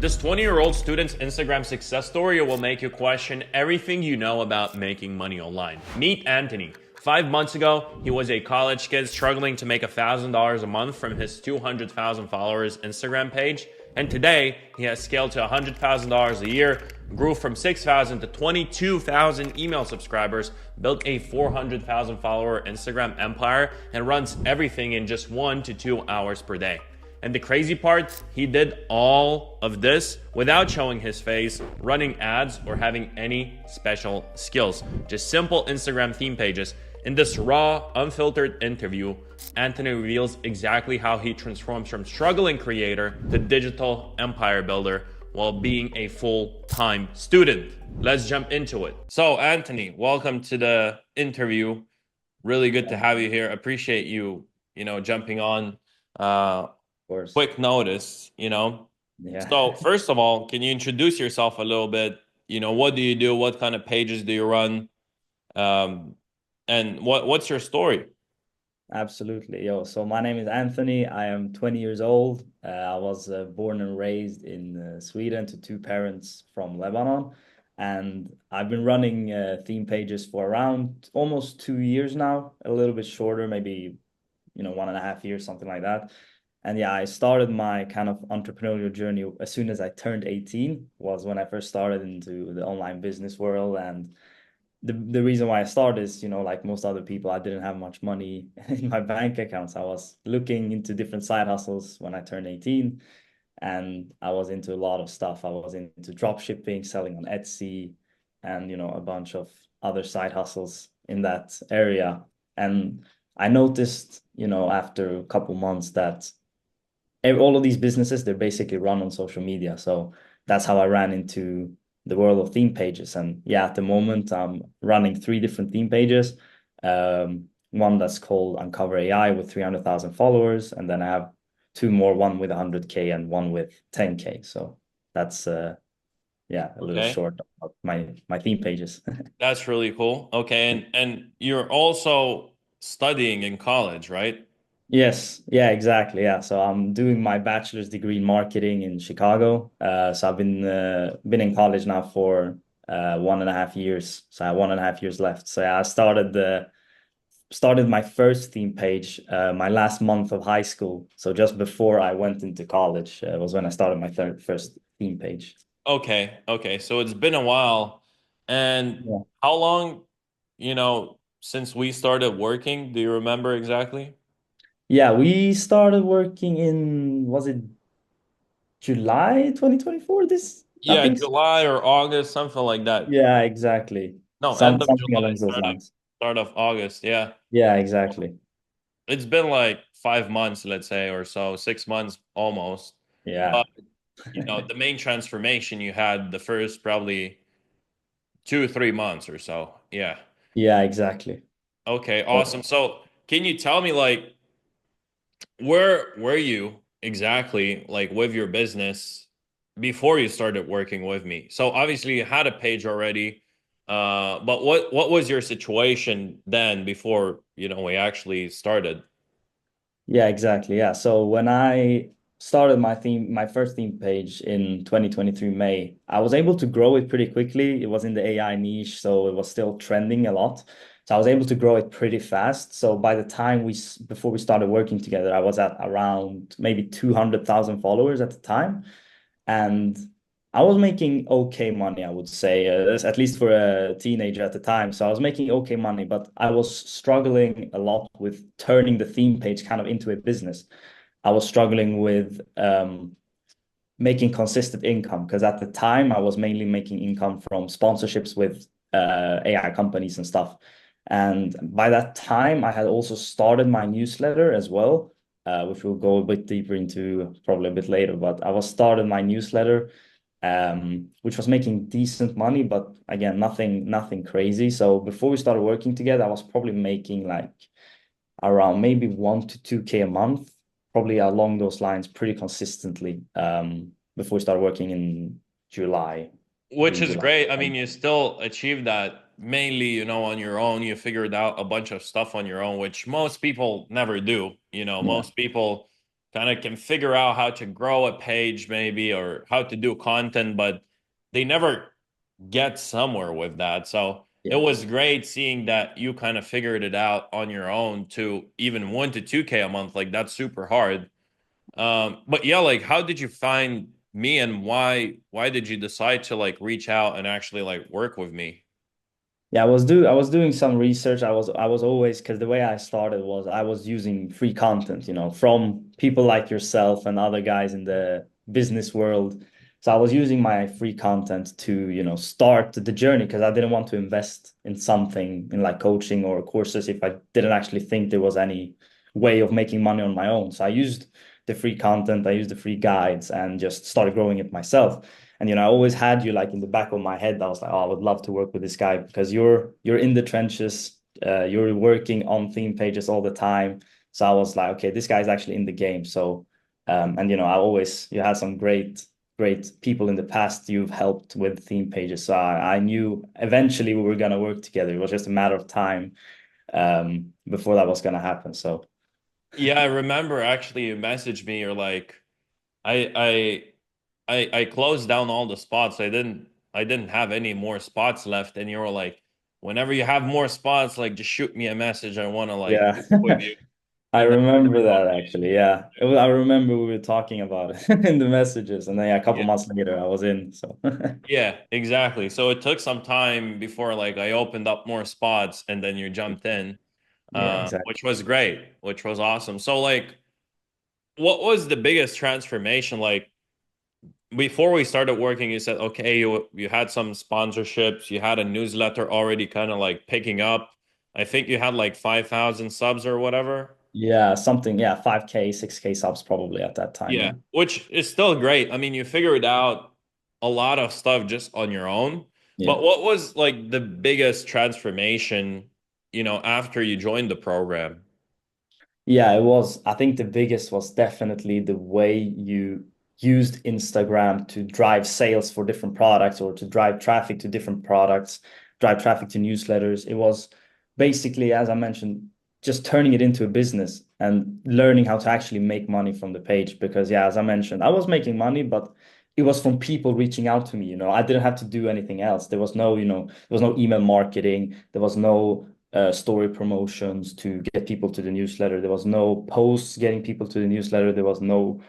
This 20-year-old student's Instagram success story will make you question everything you know about making money online. Meet Anthony. 5 months ago, he was a college kid struggling to make $1,000 a month from his 200,000 followers Instagram page. And today, he has scaled to $100,000 a year, grew from 6,000 to 22,000 email subscribers, built a 400,000 follower Instagram empire, and runs everything in just 1 to 2 hours per day. And the crazy part, he did all of this without showing his face, running ads, or having any special skills. Just simple Instagram theme pages. In this raw, unfiltered interview, Anthony reveals exactly how he transforms from struggling creator to digital empire builder while being a full-time student. Let's jump into it. So, Anthony, welcome to the interview. Really good to have you here. Appreciate you, jumping on. Course. Quick notice. Yeah. So first of all, can you introduce yourself a little bit? What do you do? What kind of pages do you run? Um, and what's your story? Absolutely. So my name is Anthony. I am 20 years old. I was born and raised in Sweden to two parents from Lebanon. And I've been running theme pages for around almost 2 years now, a little bit shorter, maybe, 1.5 years, something like that. And yeah, I started my kind of entrepreneurial journey as soon as I turned 18, was when I first started into the online business world. And the reason why I started is, like most other people, I didn't have much money in my bank accounts. I was looking into different side hustles when I turned 18, and I was into a lot of stuff. I was into drop shipping, selling on Etsy, and a bunch of other side hustles in that area. And I noticed, after a couple months that all of these businesses, they're basically run on social media. So that's how I ran into the world of theme pages. And yeah, at the moment, I'm running three different theme pages. One that's called Uncover AI with 300,000 followers. And then I have two more, one with 100K and one with 10K. So that's, yeah, a little Okay, short of my theme pages. that's really cool. Okay, and you're also studying in college, right? Yes, yeah, exactly. Yeah. So I'm doing my bachelor's degree in marketing in Chicago. So I've been in college now for 1.5 years. So I have 1.5 years left. So yeah, I started my first theme page my last month of high school. So just before I went into college was when I started my first theme page. Okay. So it's been a while. And Yeah. how long, since we started working, do you remember exactly? Yeah, we started working in, was it July 2024? I Yeah, think so. July or August, something like that. Yeah, exactly. No, end of Something July, along those lines. start of August. Yeah. Yeah, exactly. It's been like 5 months, let's say, or so, 6 months almost. Yeah. But, the main transformation you had the first probably 2 or 3 months or so. Yeah. Yeah, exactly. Okay, So, awesome. So can you tell me like where were you exactly like with your business before you started working with me? So obviously you had a page already, but what was your situation then before we actually started? yeah, exactly. Yeah. So when I started my first theme page in 2023 May, I was able to grow it pretty quickly. It was in the AI niche, so it was still trending a lot. So I was able to grow it pretty fast. So by the time before we started working together, I was at around maybe 200,000 followers at the time. And I was making okay money, I would say, at least for a teenager at the time. So I was making okay money, but I was struggling a lot with turning the theme page kind of into a business. I was struggling with making consistent income because at the time I was mainly making income from sponsorships with AI companies and stuff. And by that time, I had also started my newsletter as well, which we'll go a bit deeper into probably a bit later. But I was started my newsletter, which was making decent money, but again, nothing crazy. So before we started working together, I was probably making like around maybe 1 to 2K a month, probably along those lines pretty consistently before we started working in July, Which June, is July. great. I mean, you still achieved that mainly, on your own. You figured out a bunch of stuff on your own, which most people never do. Yeah. Most people kind of can figure out how to grow a page maybe or how to do content, but they never get somewhere with that. So it Yeah. was great seeing that you kind of figured it out on your own to even 1 to 2K a month. Like that's super hard. But yeah, like how did you find me and why did you decide to like reach out and actually like work with me? Yeah, I was doing some research. I was always because the way I started was I was using free content, from people like yourself and other guys in the business world. So I was using my free content to, start the journey because I didn't want to invest in something in like coaching or courses if I didn't actually think there was any way of making money on my own. So I used the free content, I used the free guides and just started growing it myself. And I always had you like in the back of my head. I was like, oh, I would love to work with this guy because you're in the trenches. You're working on theme pages all the time. So I was like, okay, this guy's actually in the game. So, and I always you had some great people in the past you've helped with theme pages. So I knew eventually we were gonna work together. It was just a matter of time before that was gonna happen. So Yeah, I remember actually you messaged me. You're like, I I closed down all the spots. I didn't have any more spots left. And you were like, whenever you have more spots, like just shoot me a message. I want to like yeah. work with you. I And then remember that actually. Yeah. I remember we were talking about it in the messages. And then yeah, a couple yeah, months later I was in. So yeah, exactly. So it took some time before like I opened up more spots and then you jumped in, yeah, exactly. which was great, which was awesome. So like, what was the biggest transformation? Like before we started working, you said, okay, you had some sponsorships, you had a newsletter already kind of like picking up. I think you had like 5,000 subs or whatever. Yeah, something, yeah, 5K, 6K subs probably at that time. Yeah, Yeah. which is still great. I mean, you figured out a lot of stuff just on your own. Yeah. But what was like the biggest transformation, after you joined the program? Yeah, it was. I think the biggest was definitely the way you used Instagram to drive sales for different products or to drive traffic to different products, drive traffic to newsletters. It was basically, as I mentioned, just turning it into a business and learning how to actually make money from the page. Because, yeah, as I mentioned, I was making money, but it was from people reaching out to me. I didn't have to do anything else. There was no, there was no email marketing. There was no story promotions to get people to the newsletter. There was no posts getting people to the newsletter. There was no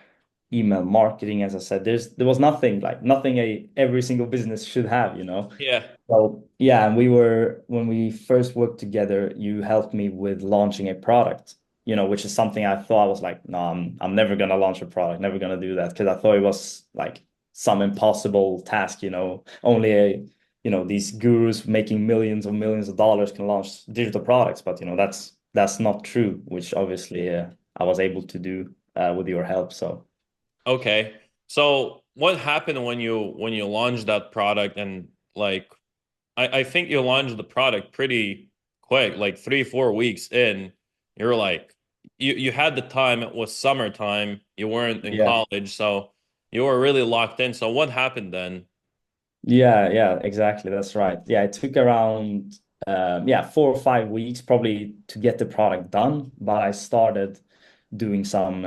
email marketing. As I said, there was nothing like nothing every single business should have. Yeah. So yeah, and when we first worked together, you helped me with launching a product, which is something I thought I was like, no, I'm never gonna launch a product, never gonna do that because I thought it was like some impossible task, only these gurus making millions of dollars can launch digital products, but that's not true, which obviously I was able to do with your help. So Okay. So what happened when you launched that product and like I think you launched the product pretty quick, like 3, 4 weeks in. You're like, you had the time. It was summertime. You weren't in yeah. college, so you were really locked in. So what happened then? Yeah, exactly. That's right. Yeah, it took around 4 or 5 weeks probably to get the product done, but I started doing some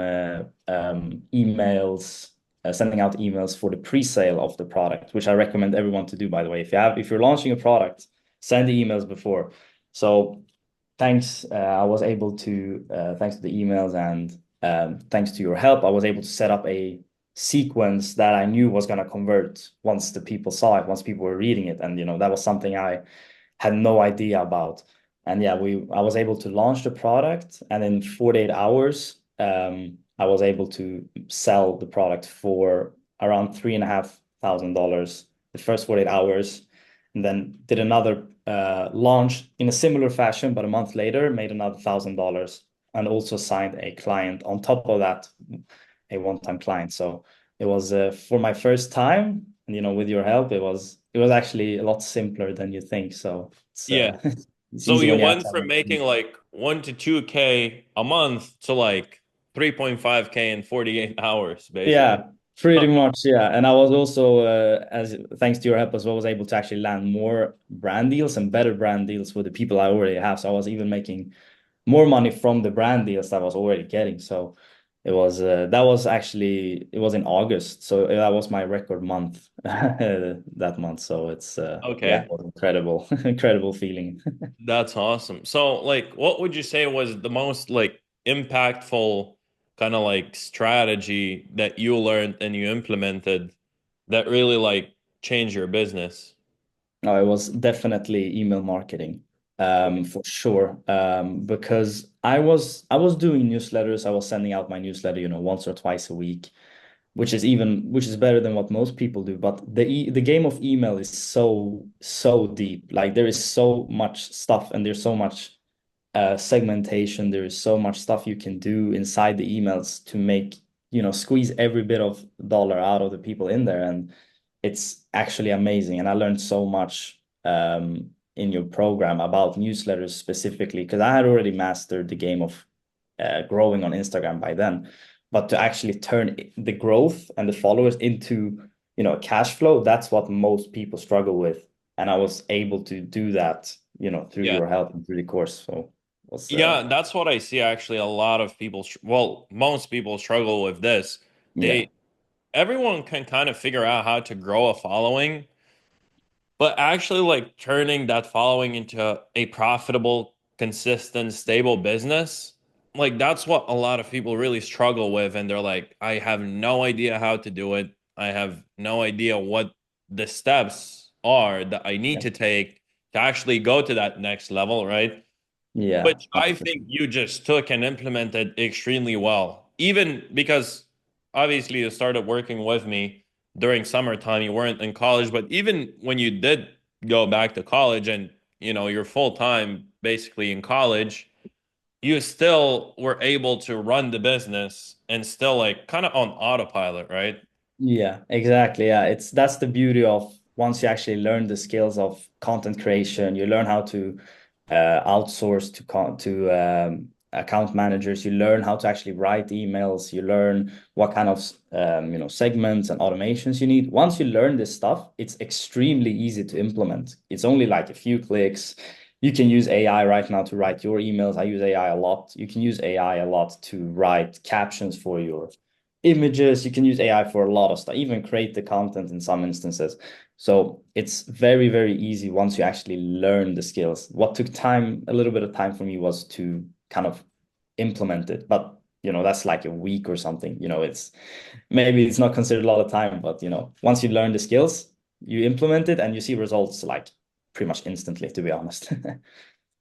emails, sending out emails for the pre-sale of the product, which I recommend everyone to do, by the way. If you're launching a product, send the emails before. So thanks, I was able to thanks to the emails and thanks to your help, I was able to set up a sequence that I knew was going to convert once the people saw it, once people were reading it. And that was something I had no idea about. And yeah, I was able to launch the product, and in 48 hours, I was able to sell the product for around $3,500 the first 48 hours, and then did another launch in a similar fashion, but a month later, made another $1,000, and also signed a client on top of that, a one-time client. So it was for my first time, and with your help, it was actually a lot simpler than you think. So it's Yeah. it's So easy you when you have went from someone. making like 1 to 2K a month to like 3.5K in 48 hours, basically. Yeah, pretty much. Yeah, and I was also, as thanks to your help as well, was able to actually land more brand deals and better brand deals with the people I already have. So I was even making more money from the brand deals that I was already getting. So That was actually it was in August, so that was my record month that month. So it's yeah, it Okay. was incredible, incredible feeling. That's awesome. So, like, what would you say was the most like impactful kind of like strategy that you learned and you implemented that really like changed your business? No, it was definitely email marketing, for sure. Because I was doing newsletters. I was sending out my newsletter, once or twice a week, which is better than what most people do. But the game of email is so deep. Like there is so much stuff, and there's so much segmentation. There is so much stuff you can do inside the emails to make, squeeze every bit of dollar out of the people in there. And it's actually amazing. And I learned so much in your program about newsletters specifically, because I had already mastered the game of growing on Instagram by then. But to actually turn the growth and the followers into, a cash flow, that's what most people struggle with. And I was able to do that, through Yeah. your help and through the course. So it was Yeah, that's what I see actually. A lot of people, well, most people struggle with this. yeah, They, everyone can kind of figure out how to grow a following, but actually like turning that following into a profitable, consistent, stable business, like that's what a lot of people really struggle with. And they're like, I have no idea how to do it. I have no idea what the steps are that I need yeah, to take to actually go to that next level, right? yeah, Which I think 100%. you just took and implemented extremely well. Even because obviously you started working with me during summertime, you weren't in college, but even when you did go back to college and you're full time basically in college, you still were able to run the business and still like kind of on autopilot, right? Yeah, exactly. Yeah, that's the beauty of once you actually learn the skills of content creation, you learn how to outsource to account managers. You learn how to actually write emails. You learn what kind of segments and automations you need. Once you learn this stuff, it's extremely easy to implement. It's only like a few clicks. You can use AI right now to write your emails. I use AI a lot. You can use AI a lot to write captions for your images. You can use AI for a lot of stuff, even create the content in some instances. So it's very, very easy once you actually learn the skills. What took time, a little bit of time for me was to kind of implement it. But that's like a week or something. It's not considered a lot of time, but once you learn the skills, you implement it and you see results like pretty much instantly, to be honest.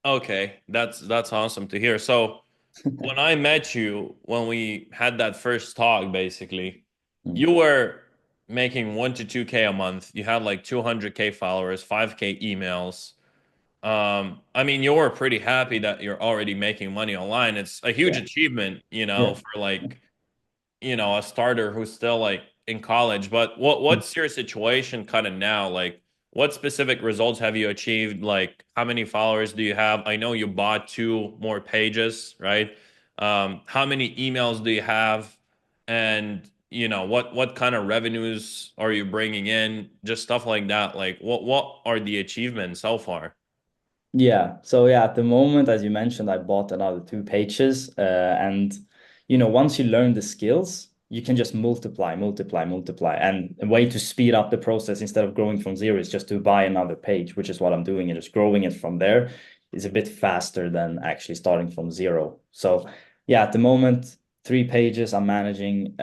Okay, that's awesome to hear. So when I met you, when we had that first talk, basically, Mm. you were making 1 to 2K a month. You had like 200K followers, 5K emails. I mean, you were pretty happy that you're already making money online. It's a huge Yeah. achievement, Yeah. for like a starter who's still like in college. But what's your situation kind of now? Like, what specific results have you achieved? Like, how many followers do you have? I know you bought two more pages, right? How many emails do you have? And what kind of revenues are you bringing in? Just stuff like that. Like, what are the achievements so far? Yeah. So yeah, at the moment, as you mentioned, I bought another two pages. And once you learn the skills, you can just multiply, multiply, multiply. And a way to speed up the process instead of growing from zero is just to buy another page, which is what I'm doing. And just growing it from there is a bit faster than actually starting from zero. So yeah, at the moment, three pages I'm managing.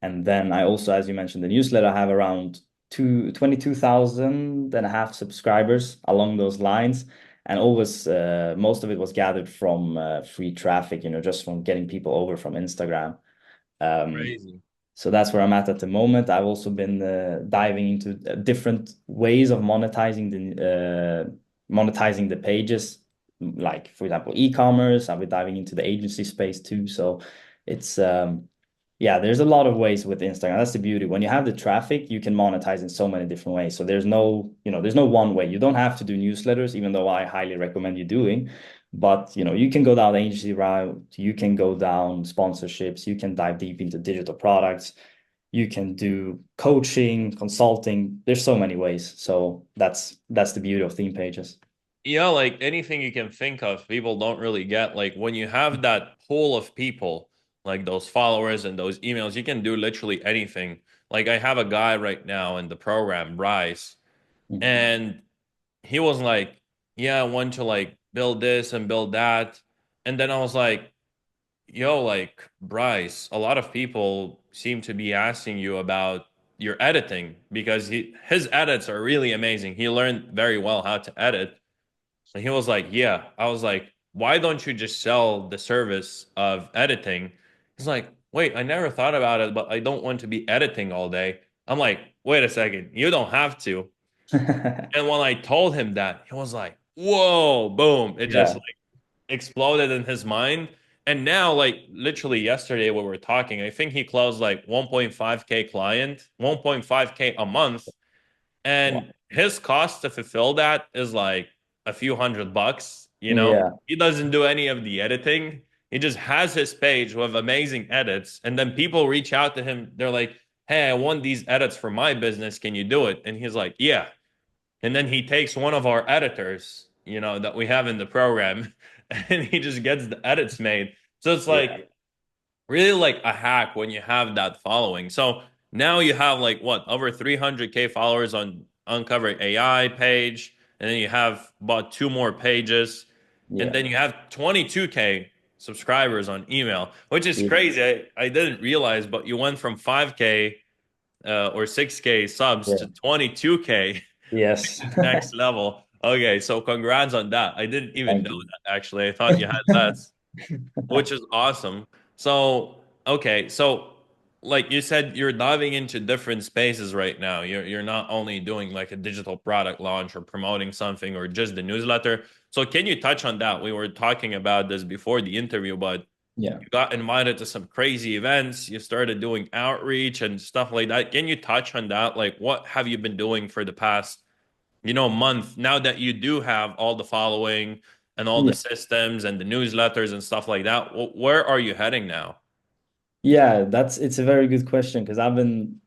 And then I also, as you mentioned, the newsletter, I have around 22,000 and a half subscribers along those lines. And always, most of it was gathered from free traffic, just from getting people over from Instagram. Um, Crazy. so that's where I'm at the moment. I've also been diving into different ways of monetizing the pages, like for example, e-commerce. I've been diving into the agency space too. So it's yeah, there's a lot of ways with Instagram. That's the beauty. When you have the traffic, you can monetize in so many different ways. So there's no one way. You don't have to do newsletters, even though I highly recommend you doing. But you can go down the agency route, you can go down sponsorships, you can dive deep into digital products, you can do coaching, consulting. There's so many ways. So that's the beauty of theme pages. Yeah, like anything you can think of, people don't really get. Like when you have that pool of people, like those followers and those emails, you can do literally anything. Like I have a guy right now in the program, Bryce, Mhm. and he was like, "Yeah, I want to like build this and build that." And then I was like, "Yo, like Bryce, a lot of people seem to be asking you about your editing because his edits are really amazing. He learned very well how to edit." And he was like, "Yeah." I was like, "Why don't you just sell the service of editing?" He's like, "Wait, I never thought about it, but I don't want to be editing all day." I'm like, "Wait a second, you don't have to." And when I told him that, he was like, "Whoa, boom." It just Yeah. like exploded in his mind. And now, like literally yesterday when we were talking, I think he closed like 1.5K client, 1.5K a month. Wow. And his cost to fulfill that is like a few $100, you know? Yeah. He doesn't do any of the editing. He just has his page with amazing edits. And then people reach out to him. They're like, "Hey, I want these edits for my business. Can you do it?" And he's like, "Yeah." And then he takes one of our editors, that we have in the program, and he just gets the edits made. So it's Yeah. like really like a hack when you have that following. So now you have like what, over 300K followers on Uncover AI page, and then you have about two more pages, and Yeah. then you have 22K subscribers on email, which is Yeah. crazy. I didn't realize, but you went from 5K or 6K subs to Yeah. 22K, which Yes. is next level. Okay, so congrats on that. I didn't even Thank know you. that actually. I thought you had less, which is awesome. So, okay, so like you said, you're diving into different spaces right now. You're not only doing like a digital product launch or promoting something or just the newsletter. So can you touch on that? We were talking about this before the interview, but Yeah. you got invited to some crazy events. You started doing outreach and stuff like that. Can you touch on that? Like, what have you been doing for the past, month now that you do have all the following and all the Yeah. systems and the newsletters and stuff like that? Where are you heading now? Yeah, it's a very good question because I've been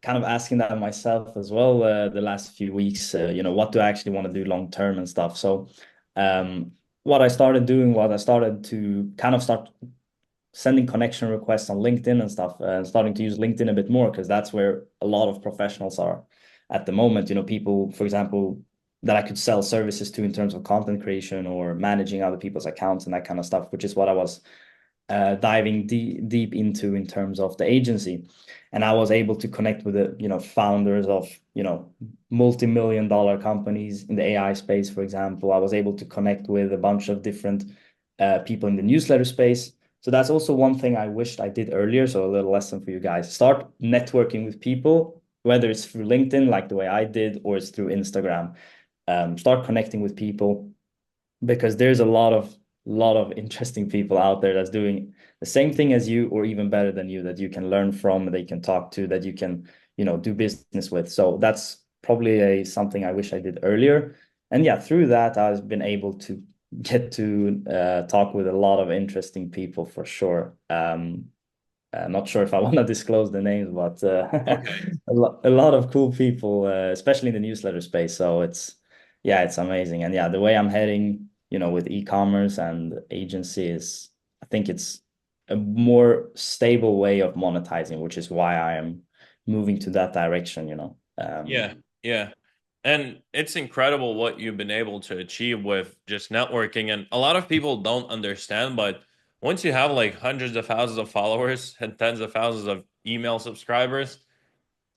kind of asking that myself as well the last few weeks. What do I actually want to do long term and stuff. So, um, what I started doing was I started to kind of start sending connection requests on LinkedIn and stuff, and starting to use LinkedIn a bit more because that's where a lot of professionals are at the moment. People, for example, that I could sell services to in terms of content creation or managing other people's accounts and that kind of stuff, which is what I was diving deep into in terms of the agency. And I was able to connect with the, founders of, multi-million dollar companies in the AI space, for example. I was able to connect with a bunch of different people in the newsletter space. So that's also one thing I wished I did earlier. So a little lesson for you guys. Start networking with people, whether it's through LinkedIn, like the way I did, or it's through Instagram. Start connecting with people because there's a lot of interesting people out there that's doing the same thing as you or even better than you that you can learn from, they can talk to, that you can, do business with. So that's probably a something I wish I did earlier. And yeah, through that, I've been able to get to talk with a lot of interesting people for sure. Not sure if I want to disclose the names, but Okay. a lot of cool people, especially in the newsletter space. So yeah, it's amazing. And yeah, the way I'm heading, with e-commerce and agency I think it's a more stable way of monetizing, which is why I am moving to that direction. Yeah, yeah. And it's incredible what you've been able to achieve with just networking. And a lot of people don't understand, but once you have like hundreds of thousands of followers and tens of thousands of email subscribers,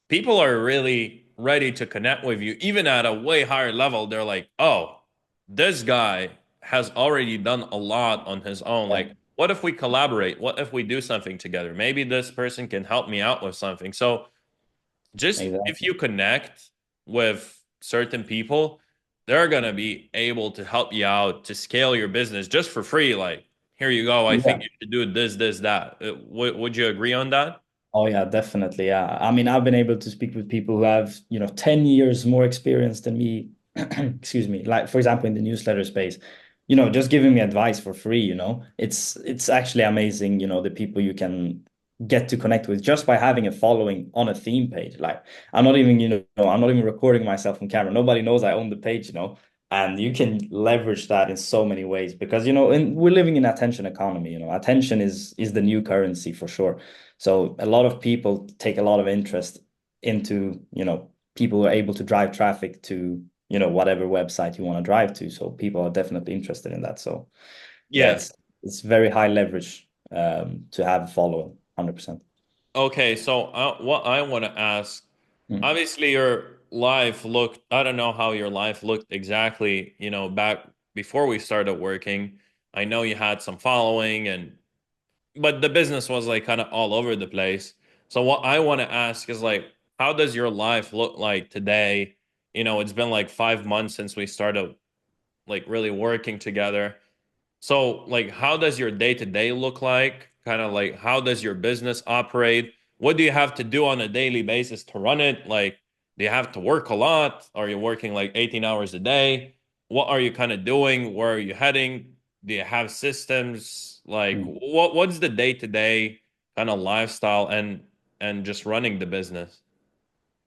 people are really ready to connect with you, even at a way higher level. They're like, "Oh, this guy has already done a lot on his own. Yeah, Like, what if we collaborate? What if we do something together? Maybe this person can help me out with something." So just if exactly. you connect with certain people, they're gonna be able to help you out to scale your business just for free. Like, here you go. I think Yeah. you should do this, that. Would you agree on that? Oh yeah, definitely. Yeah. I mean, I've been able to speak with people who have, 10 years more experience than me. Excuse me. Like for example, in the newsletter space, just giving me advice for free. It's actually amazing, the people you can get to connect with just by having a following on a theme page. Like I'm not even recording myself on camera. Nobody knows I own the page. And you can leverage that in so many ways because, we're living in attention economy, attention is the new currency for sure. So a lot of people take a lot of interest into, people who are able to drive traffic to, whatever website you want to drive to. So people are definitely interested in that. So yeah, Yeah. it's very high leverage to have a follower, 100%. Okay, so what I want to ask, Mm. obviously your life looked, I don't know how your life looked exactly, back before we started working. I know you had some following but the business was like kind of all over the place. So what I want to ask is like, how does your life look like today? It's been like 5 months since we started like really working together. So, like, how does your day to day look like? Kind of like, how does your business operate? What do you have to do on a daily basis to run it? Like, do you have to work a lot? Are you working like 18 hours a day? What are you kind of doing? Where are you heading? Do you have systems? Like, Mm. what's the day to day kind of lifestyle and just running the business?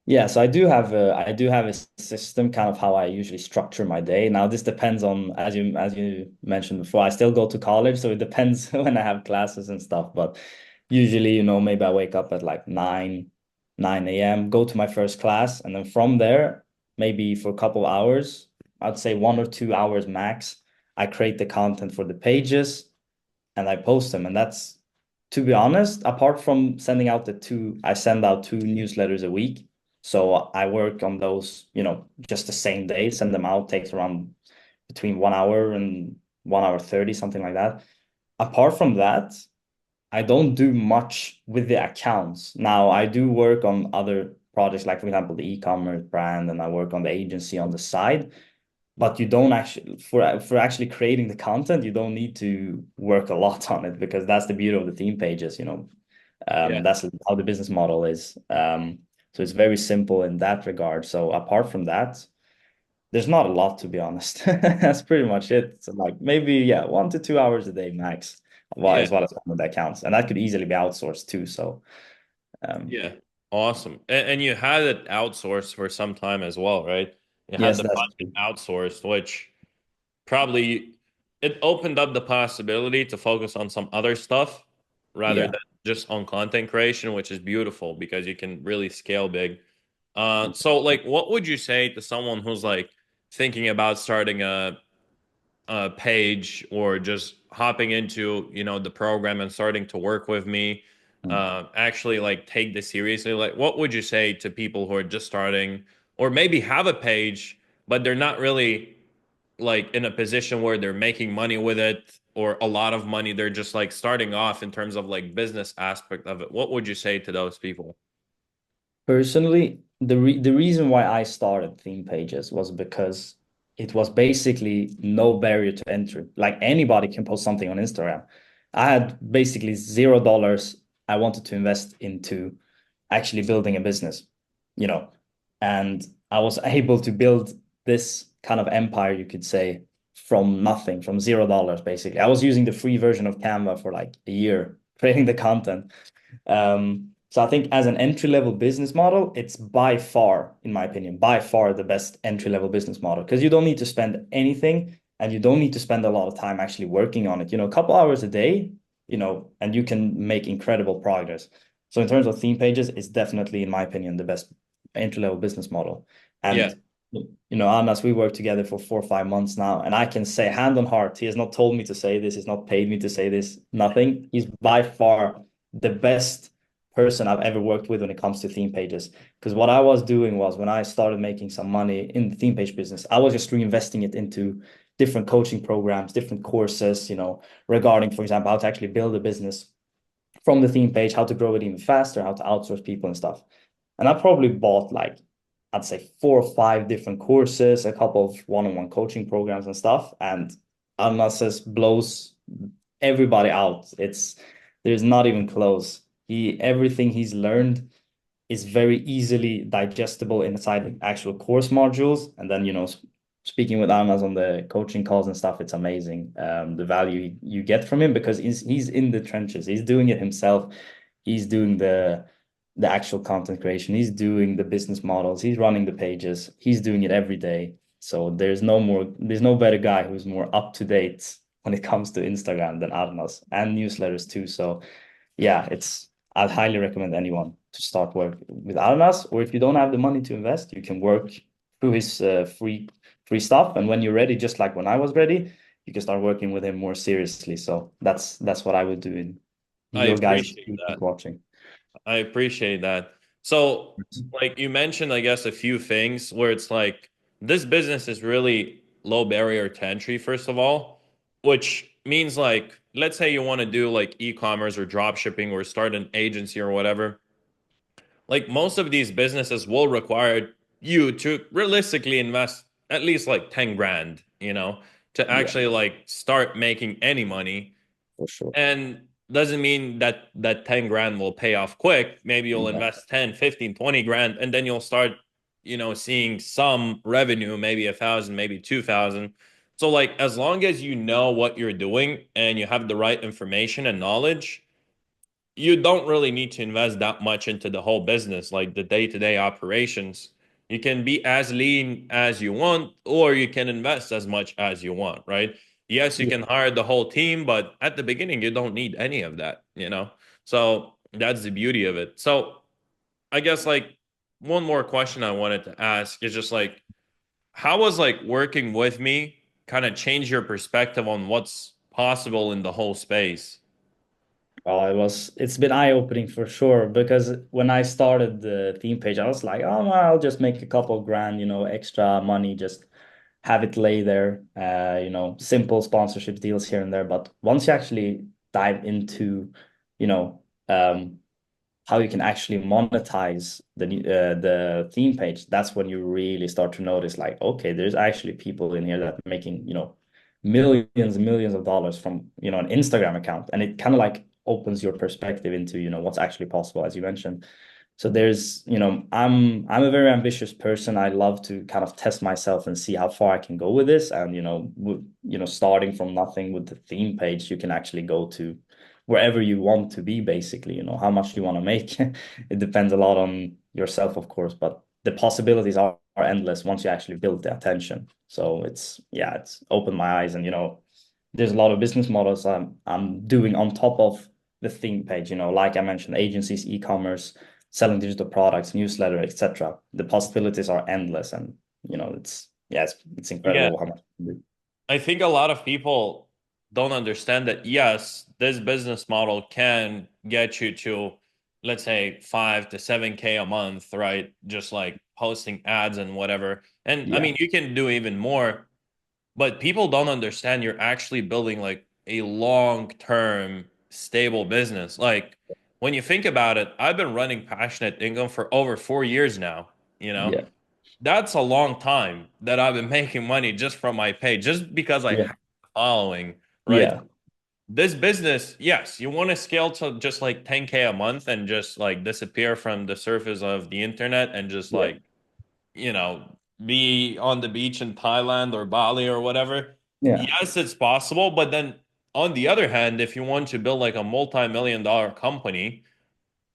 Yeah, so I do have a system, kind of how I usually structure my day. Now this depends on, as you mentioned before, I still go to college, so it depends when I have classes and stuff. But usually, maybe I wake up at like 9 a.m., go to my first class, and then from there, maybe for a couple of hours, I'd say 1 or 2 hours max, I create the content for the pages and I post them. And that's, to be honest, apart from sending out I send out two newsletters a week. So I work on those, just the same day, send them out, takes around between 1 hour and 1 hour 30, something like that. Apart from that, I don't do much with the accounts. Now I do work on other projects, like for example, the e-commerce brand, and I work on the agency on the side, but you don't actually for actually creating the content, you don't need to work a lot on it because that's the beauty of the theme pages, Yeah. that's how the business model is. So it's very simple in that regard. So apart from that, there's not a lot, to be honest. That's pretty much it. So like maybe, yeah, 1 to 2 hours a day max, Yeah. is what I spend on the accounts, and that could easily be outsourced too. So um Yeah. Awesome. And you had it outsourced for some time as well, right? You had yes, the that's content true. outsourced, which probably it opened up the possibility to focus on some other stuff rather Yeah. than just on content creation, which is beautiful because you can really scale big. So like what would you say to someone who's like thinking about starting a page or just hopping into, the program and starting to work with me, actually like take this seriously? Like what would you say to people who are just starting or maybe have a page, but they're not really like in a position where they're making money with it or a lot of money. They're just like starting off in terms of like business aspect of it. What would you say to those people? Personally, the reason why I started theme pages was because it was basically no barrier to entry. Like anybody can post something on Instagram. I had basically $0 I wanted to invest into actually building a business, you know, and I was able to build this kind of empire, you could say, from nothing, from $0 basically. I was using the free version of Canva for like a year, creating the content. So I think as an entry-level business model, it's by far, in my opinion, by far the best entry-level business model because you don't need to spend anything and you don't need to spend a lot of time actually working on it. A couple hours a day, and you can make incredible progress. So in terms of theme pages, it's definitely, in my opinion, the best entry-level business model. Yeah. And Anas, we worked together for 4 or 5 months now, and I can say hand on heart, he has not told me to say this, he's not paid me to say this, nothing. He's by far the best person I've ever worked with when it comes to theme pages. Because what I was doing was when I started making some money in the theme page business, I was just reinvesting it into different coaching programs, different courses, regarding, for example, how to actually build a business from the theme page, how to grow it even faster, how to outsource people and stuff. And I probably bought like, I'd say 4 or 5 different courses, a couple of one-on-one coaching programs and stuff. And Almas just blows everybody out. There's not even close. Everything he's learned is very easily digestible inside the actual course modules. And then, speaking with Almas on the coaching calls and stuff, it's amazing. The value you get from him because he's in the trenches. He's doing it himself. He's doing the actual content creation. He's doing the business models. He's running the pages. He's doing it every day. So there's no better guy who's more up to date when it comes to Instagram than Arnas, and newsletters too. So yeah, I'd highly recommend anyone to start work with Arnas, or if you don't have the money to invest, you can work through his free stuff. And when you're ready, just like when I was ready, you can start working with him more seriously. So that's what I would do in I your guys' appreciate keep that. watching. I appreciate that. So, like you mentioned, I guess a few things where it's like this business is really low barrier to entry, first of all, which means like, let's say you want to do like e-commerce or drop shipping or start an agency or whatever. Like most of these businesses will require you to realistically invest at least like 10 grand, to Yeah, actually like start making any money. for sure. And doesn't mean that that 10 grand will pay off quick. Maybe you'll Yeah, invest 10, 15, 20 grand, and then you'll start, seeing some revenue, maybe 1,000, maybe 2,000. So like as long as you know what you're doing and you have the right information and knowledge, you don't really need to invest that much into the whole business, like the day-to-day operations. You can be as lean as you want, or you can invest as much as you want, right? Yes, you yeah. can hire the whole team, but at the beginning, you don't need any of that. So that's the beauty of it. So I guess like one more question I wanted to ask is just like, how was like working with me kind of change your perspective on what's possible in the whole space? Well, it's been eye-opening for sure because when I started the theme page, I was like, oh, well, I'll just make a couple grand, extra money, just have it lay there, simple sponsorship deals here and there. But once you actually dive into, you know, um, how you can actually monetize the theme page, that's when you really start to notice like, okay, there's actually people in here that are making, millions and millions of dollars from, an Instagram account. And it kind of like opens your perspective into, what's actually possible, as you mentioned. So there's, I'm a very ambitious person. I love to kind of test myself and see how far I can go with this. And starting from nothing with the theme page, you can actually go to wherever you want to be, basically. How much you want to make. It depends a lot on yourself, of course, but the possibilities are endless once you actually build the attention. So it's opened my eyes, and there's a lot of business models I'm doing on top of the theme page. Like I mentioned, agencies, e-commerce, selling digital products, newsletter, etc. The possibilities are endless, and it's Yeah, incredible how much you can do. I think a lot of people don't understand that, yes, this business model can get you to, let's say, 5 to 7K a month, right? Just like posting ads and whatever. And I Yeah, mean, you can do even more, but people don't understand you're actually building like a long-term stable business. Like when you think about it, I've been running passionate income for over 4 years now, you know? yeah, That's a long time that I've been making money just from my pay, just because I yeah, have a following, right? yeah, This business, yes, you want to scale to just like 10K a month and just like disappear from the surface of the internet and just yeah, like, be on the beach in Thailand or Bali or whatever. yeah, Yes, it's possible. But then on the other hand, if you want to build like a multi-million dollar company,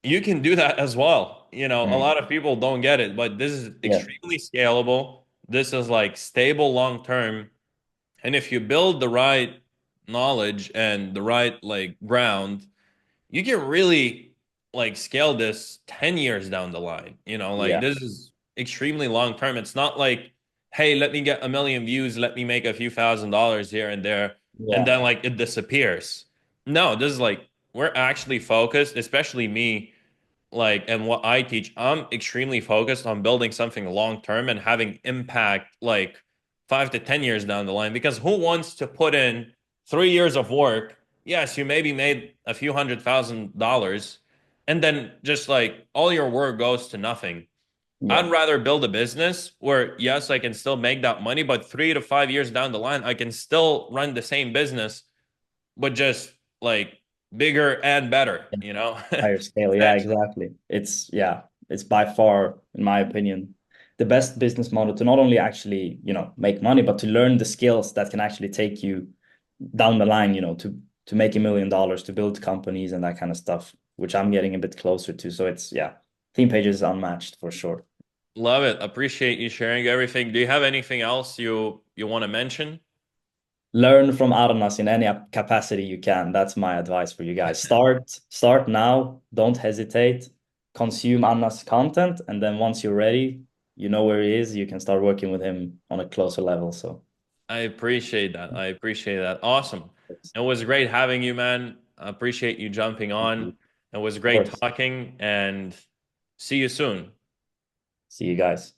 you can do that as well. A mm, lot of people don't get it, but this is yeah, extremely scalable. This is like stable long term. And if you build the right knowledge and the right like ground, you can really like scale this 10 years down the line. Like yeah, this is extremely long term. It's not like, hey, let me get a million views, let me make a few $1,000s here and there, and yeah, then like it disappears. No, this is like we're actually focused, especially me, like, and what I teach, I'm extremely focused on building something long term and having impact like 5 to 10 years down the line. Because who wants to put in 3 years of work? Yes, you maybe made a few $100,000, and then just like all your work goes to nothing. yeah, I'd rather build a business where, yes, I can still make that money, but 3 to 5 years down the line, I can still run the same business, but just like bigger and better, yeah. Higher scale. Yeah, essentially. exactly. It's by far, in my opinion, the best business model to not only actually, make money, but to learn the skills that can actually take you down the line, to make $1 million, to build companies and that kind of stuff, which I'm getting a bit closer to. So theme page is unmatched for sure. Love it. Appreciate you sharing everything. Do you have anything else you want to mention? Learn from Arnas in any capacity you can. That's my advice for you guys. Start now. Don't hesitate. Consume Arnas content, and then once you're ready, you know where he is. You can start working with him on a closer level. So, I appreciate that. I appreciate that. Awesome. It was great having you, man. I appreciate you jumping on. It was of great course, talking and see you soon. see you guys.